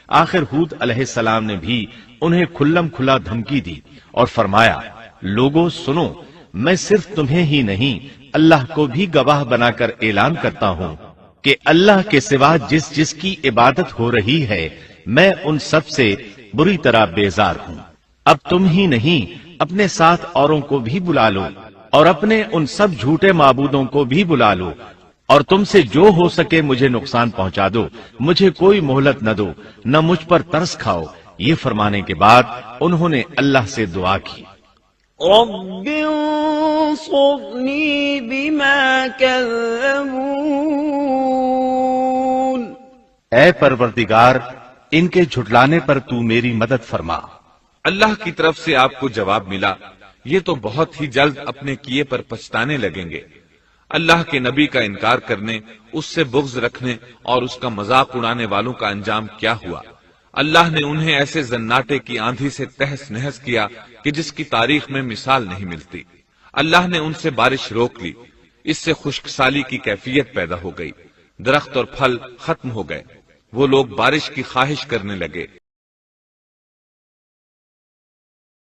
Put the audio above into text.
آخر ہود علیہ السلام نے بھی انہیں کھلم کھلا دھمکی دی اور فرمایا، لوگوں سنو، میں صرف تمہیں ہی نہیں اللہ کو بھی گواہ بنا کر اعلان کرتا ہوں کہ اللہ کے سوا جس کی عبادت ہو رہی ہے میں ان سب سے بری طرح بیزار ہوں۔ اب تم ہی نہیں اپنے ساتھ اوروں کو بھی بلا لو اور اپنے ان سب جھوٹے معبودوں کو بھی بلا لو، اور تم سے جو ہو سکے مجھے نقصان پہنچا دو، مجھے کوئی مہلت نہ دو، نہ مجھ پر ترس کھاؤ۔ یہ فرمانے کے بعد انہوں نے اللہ سے دعا کی، رب انصرنی بما کذبون، اے پروردگار ان کے جھٹلانے پر تو میری مدد فرما۔ اللہ کی طرف سے آپ کو جواب ملا، یہ تو بہت ہی جلد اپنے کیے پر پچھتانے لگیں گے۔ اللہ کے نبی کا انکار کرنے، اس سے بغض رکھنے اور اس کا مذاق اڑانے والوں کا انجام کیا ہوا؟ اللہ نے انہیں ایسے زناٹے کی آندھی سے تہس نہس کیا کہ جس کی تاریخ میں مثال نہیں ملتی۔ اللہ نے ان سے بارش روک لی، اس سے خشک سالی کی کیفیت پیدا ہو گئی، درخت اور پھل ختم ہو گئے، وہ لوگ بارش کی خواہش کرنے لگے۔